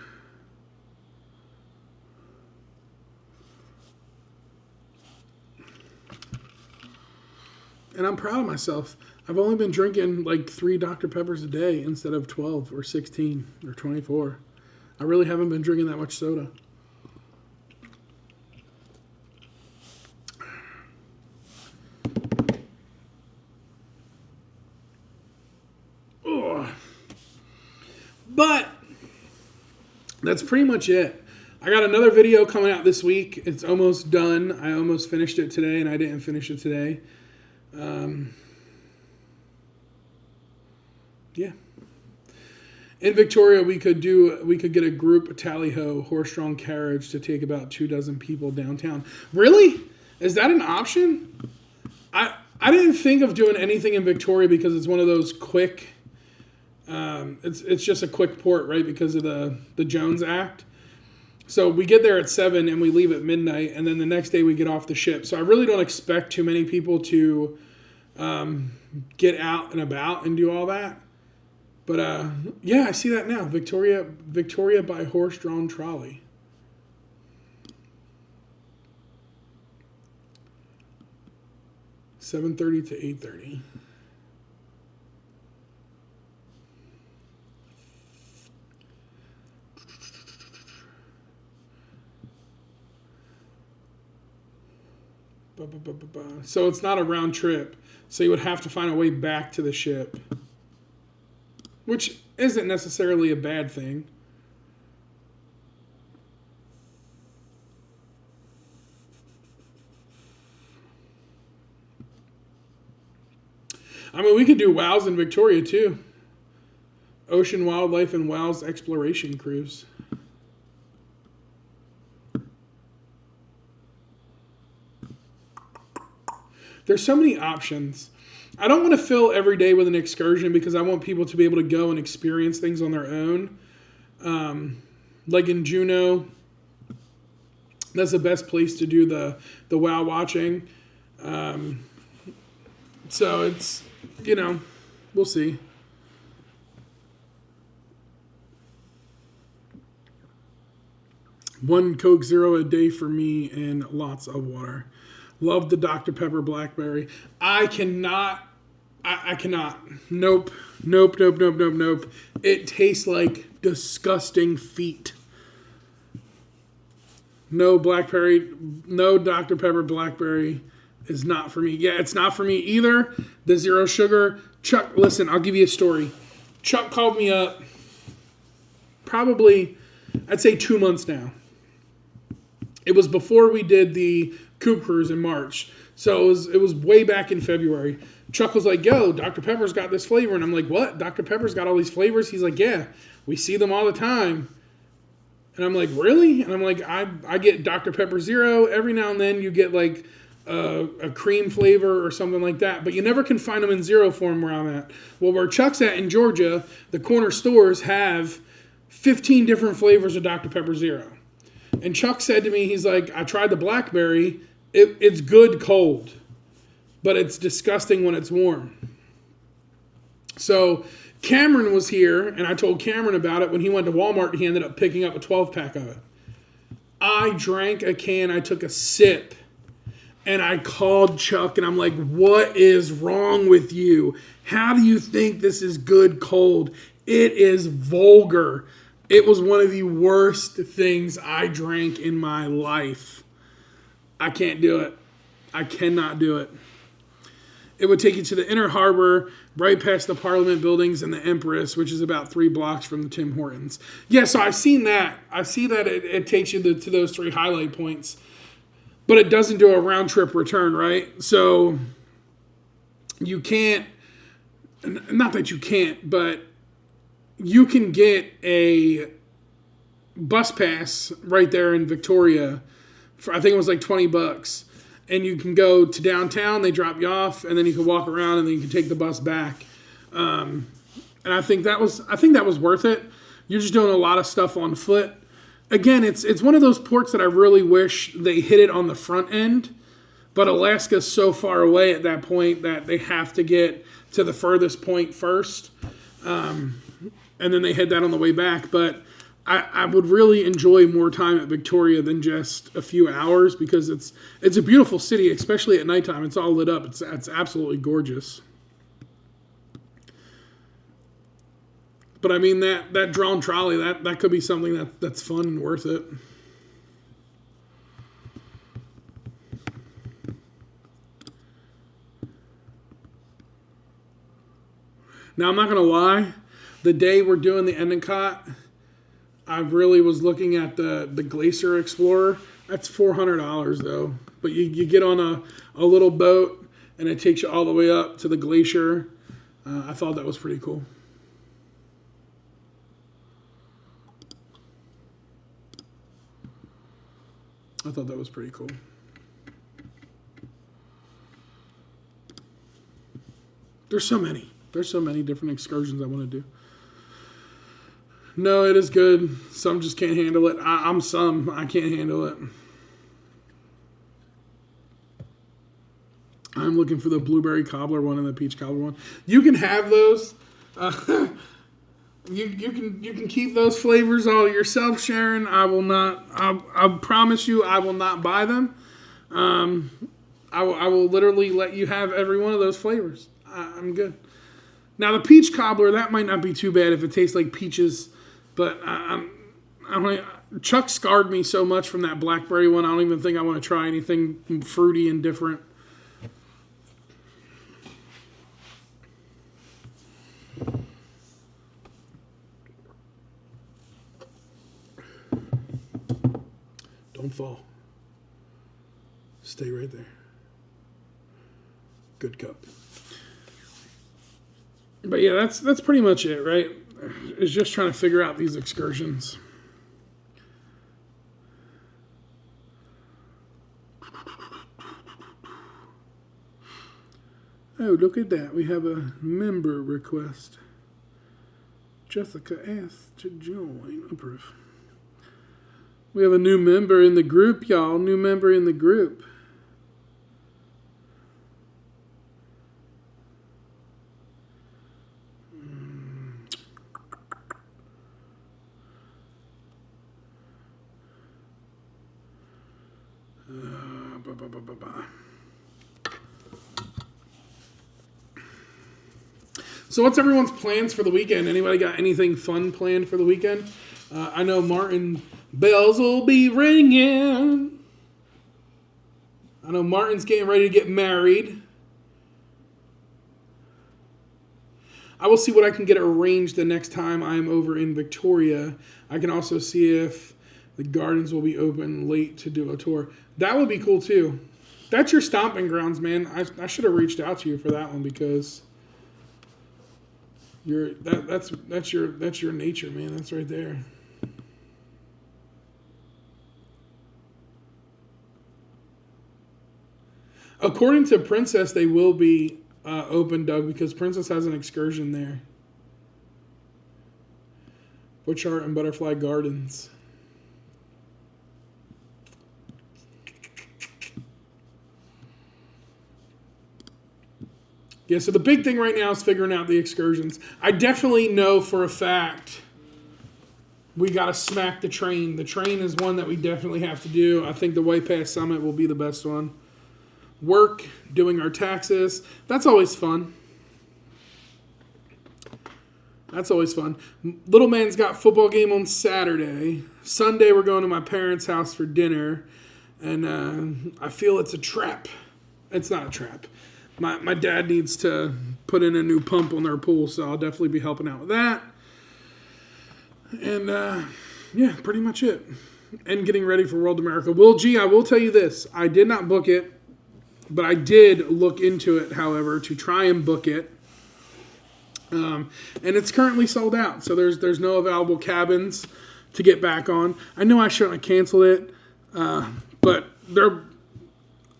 And I'm proud of myself. I've only been drinking like 3 Dr. Peppers a day instead of 12 or 16 or 24. I really haven't been drinking that much soda. But that's pretty much it. I got another video coming out this week. It's almost done. I almost finished it today, and I didn't finish it today. Yeah. In Victoria, we could get a group tally-ho horse-drawn carriage to take about 24 people downtown. Really? Is that an option? I didn't think of doing anything in Victoria because it's one of those quick. It's just a quick port, right? Because of the Jones Act. So we get there at 7 and we leave at midnight, and then the next day we get off the ship. So I really don't expect too many people to get out and about and do all that. But yeah, I see that now. Victoria by horse-drawn trolley. (7:30 to 8:30). So it's not a round trip. So you would have to find a way back to the ship, which isn't necessarily a bad thing. I mean, we could do WOWs in Victoria too. Ocean Wildlife and WOWs Exploration Cruise. There's so many options. I don't want to fill every day with an excursion because I want people to be able to go and experience things on their own. Like in Juneau, that's the best place to do the whale watching. So it's, we'll see. One Coke Zero a day for me and lots of water. Love the Dr. Pepper Blackberry. I cannot. I cannot. Nope. Nope. Nope. Nope. Nope. Nope. It tastes like disgusting feet. No blackberry. No Dr. Pepper Blackberry is not for me. Yeah, it's not for me either. The zero sugar. Chuck, listen, I'll give you a story. Chuck called me up probably, I'd say 2 months now. It was before we did the Coop Cruise in March. So it was way back in February. Chuck was like, yo, Dr. Pepper's got this flavor. And I'm like, what? Dr. Pepper's got all these flavors? He's like, yeah, we see them all the time. And I'm like, really? And I'm like, I get Dr. Pepper Zero. Every now and then you get like a cream flavor or something like that. But you never can find them in zero form where I'm at. Well, where Chuck's at in Georgia, the corner stores have 15 different flavors of Dr. Pepper Zero. And Chuck said to me, he's like, I tried the blackberry. It's good cold, but it's disgusting when it's warm. So Cameron was here, and I told Cameron about it. When he went to Walmart, he ended up picking up a 12-pack of it. I drank a can. I took a sip, and I called Chuck, and I'm like, what is wrong with you? How do you think this is good cold? It is vulgar. It was one of the worst things I drank in my life. I can't do it. I cannot do it. It would take you to the Inner Harbor, right past the Parliament buildings and the Empress, which is about 3 blocks from the Tim Hortons. Yeah, so I've seen that. I see that it takes you to those 3 highlight points. But it doesn't do a round trip return, right? So you can't, not that you can't, but you can get a bus pass right there in Victoria for, I think it was like $20. And you can go to downtown, they drop you off, and then you can walk around and then you can take the bus back. And I think that was worth it. You're just doing a lot of stuff on foot. Again, it's one of those ports that I really wish they hit it on the front end, but Alaska's so far away at that point that they have to get to the furthest point first, and then they hit that on the way back. But I would really enjoy more time at Victoria than just a few hours because it's a beautiful city, especially at nighttime. It's all lit up. It's absolutely gorgeous. But I mean that drawn trolley, that could be something that's fun and worth it. Now I'm not gonna lie, the day we're doing the Endicott, I really was looking at the Glacier Explorer. That's $400 though. But you get on a little boat and it takes you all the way up to the glacier. I thought that was pretty cool. I thought that was pretty cool. There's so many different excursions I want to do. No, it is good. Some just can't handle it. I can't handle it. I'm looking for the blueberry cobbler one and the peach cobbler one. You can have those. You can keep those flavors all yourself, Sharon. I will not. I promise you, I will not buy them. I will literally let you have every one of those flavors. I'm good. Now the peach cobbler, that might not be too bad if it tastes like peaches, but I'm like, Chuck scarred me so much from that blackberry one. I don't even think I want to try anything fruity and different. Don't fall. Stay right there. Good cup. But yeah, that's pretty much it, right? It's just trying to figure out these excursions. Oh, look at that. We have a member request. Jessica asked to join. Approve. We have a new member in the group, y'all. New member in the group. So what's everyone's plans for the weekend? Anybody got anything fun planned for the weekend? I know Martin, bells will be ringing. I know Martin's getting ready to get married. I will see what I can get arranged the next time I'm over in Victoria. I can also see if the gardens will be open late to do a tour. That would be cool too. That's your stomping grounds, man. I should have reached out to you for that one because that's your nature, man. That's right there. According to Princess, they will be open, Doug, because Princess has an excursion there. Bush Art and Butterfly Gardens. Yeah, so the big thing right now is figuring out the excursions. I definitely know for a fact we got to smack the train. The train is one that we definitely have to do. I think the Way Past Summit will be the best one. Work, doing our taxes. That's always fun. That's always fun. Little man's got football game on Saturday. Sunday we're going to my parents' house for dinner. And I feel it's a trap. It's not a trap. My dad needs to put in a new pump on their pool, so I'll definitely be helping out with that. And, yeah, pretty much it. And getting ready for World America. Will G, I will tell you this. I did not book it, but I did look into it, however, to try and book it. And it's currently sold out, so there's no available cabins to get back on. I know I shouldn't have canceled it, but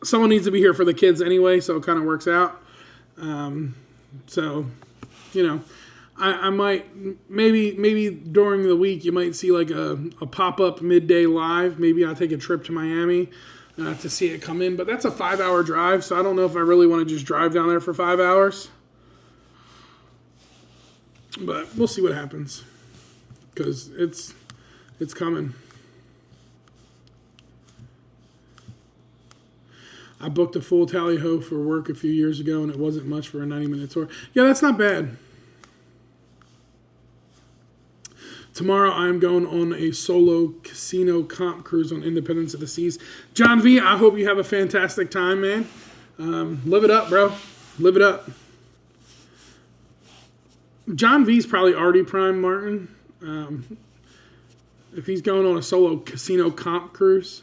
someone needs to be here for the kids anyway, so it kind of works out. So, you know, I might, maybe during the week you might see like a pop-up midday live. Maybe I'll take a trip to Miami to see it come in. But that's a 5-hour drive, so I don't know if I really want to just drive down there for 5 hours. But we'll see what happens because it's coming. I booked a full tally-ho for work a few years ago, and it wasn't much for a 90-minute tour. Yeah, that's not bad. Tomorrow, I'm going on a solo casino comp cruise on Independence of the Seas. John V, I hope you have a fantastic time, man. Live it up, bro. Live it up. John V's probably already Prime, Martin. If he's going on a solo casino comp cruise,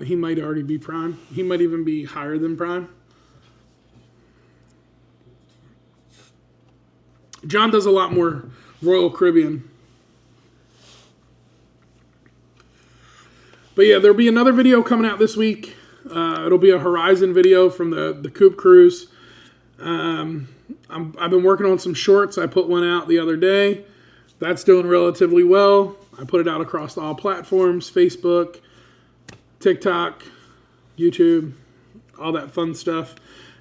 he might already be Prime. He might even be higher than Prime. John does a lot more Royal Caribbean. But yeah, there'll be another video coming out this week. It'll be a Horizon video from the Coop Cruise. I've been working on some shorts. I put one out the other day. That's doing relatively well. I put it out across all platforms, Facebook, TikTok, YouTube, all that fun stuff.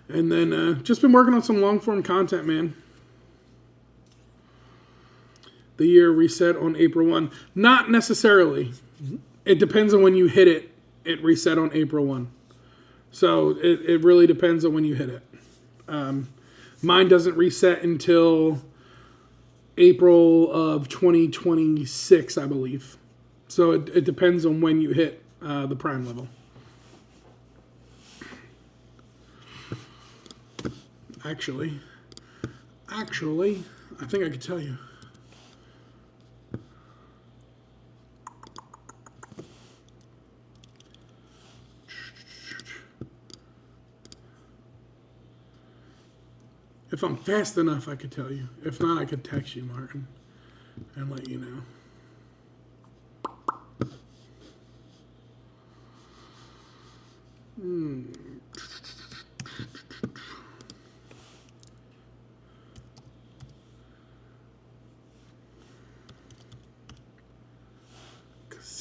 And then just been working on some long-form content, man. The year reset on April 1. Not necessarily. It depends on when you hit it. It reset on April 1. So it really depends on when you hit it. Mine doesn't reset until April of 2026, I believe. So it depends on when you hit the Prime level. Actually, I think I could tell you. If I'm fast enough, I could tell you. If not, I could text you, Martin, and let you know.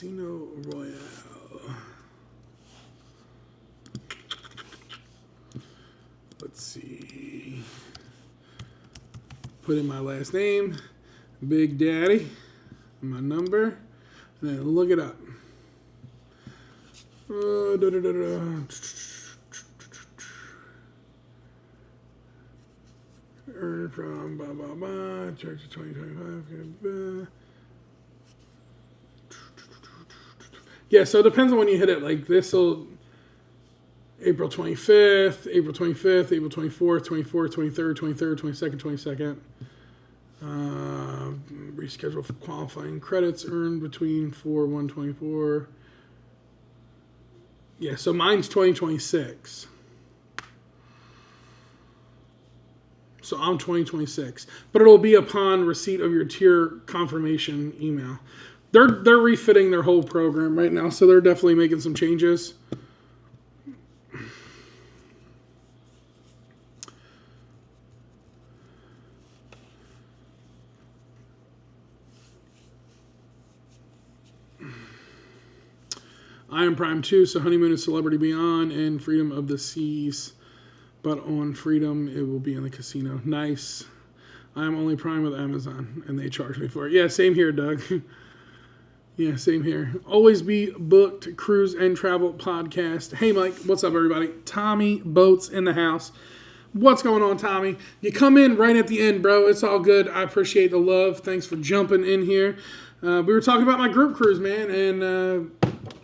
Casino Royale. Let's see. Put in my last name, Big Daddy, my number, and then look it up. Earn from blah blah blah. Charge 2025. Yeah, so it depends on when you hit it. Like this will April 25th, April 25th, April 24th, 24th, 23rd, 23rd, 22nd, 22nd. Reschedule for qualifying credits earned between 4/1/24. Yeah, so mine's 2026. So I'm 2026. But it'll be upon receipt of your tier confirmation email. They're refitting their whole program right now, so they're definitely making some changes. I am Prime 2, so Honeymoon is Celebrity Beyond and Freedom of the Seas. But on Freedom, it will be in the casino. Nice. I am only Prime with Amazon, and they charge me for it. Yeah, same here, Doug. Yeah, same here. Always Be Booked Cruise and Travel Podcast. Hey, Mike. What's up, everybody? Tommy Boats in the house. What's going on, Tommy? You come in right at the end, bro. It's all good. I appreciate the love. Thanks for jumping in here. We were talking about my group cruise, man, and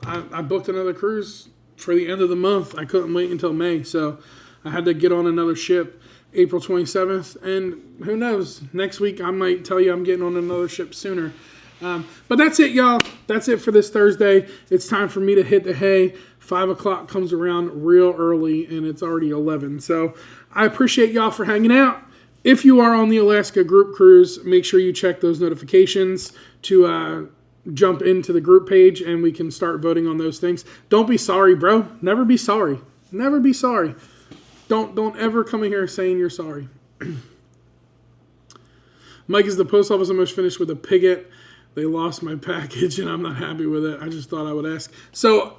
I booked another cruise for the end of the month. I couldn't wait until May, so I had to get on another ship April 27th, and who knows, next week I might tell you I'm getting on another ship sooner. But that's it, y'all. That's it for this Thursday. It's time for me to hit the hay. 5 o'clock comes around real early, and it's already 11. So I appreciate y'all for hanging out. If you are on the Alaska group cruise, make sure you check those notifications to jump into the group page, and we can start voting on those things. Don't be sorry, bro. Never be sorry. Never be sorry. Don't ever come in here saying you're sorry. Mike, is the post office almost finished with a pigot? They lost my package, and I'm not happy with it. I just thought I would ask. So,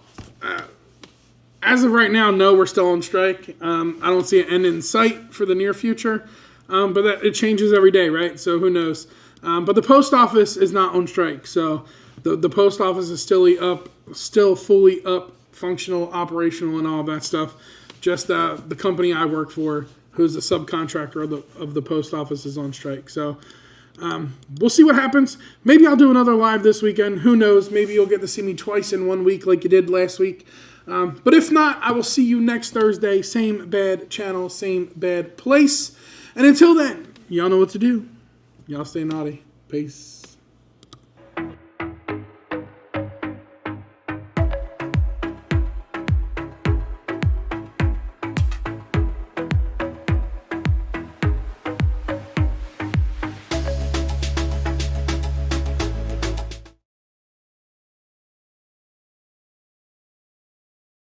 as of right now, no, we're still on strike. I don't see an end in sight for the near future, but it changes every day, right? So who knows? But the post office is not on strike. So the post office is still fully up, functional, operational, and all that stuff. Just the company I work for, who's a subcontractor of the post office, is on strike. So we'll see what happens. Maybe I'll do another live this weekend. Who knows? Maybe you'll get to see me twice in 1 week like you did last week. But if not, I will see you next Thursday. Same bad channel, same bad place. And until then, y'all know what to do. Y'all stay naughty. Peace.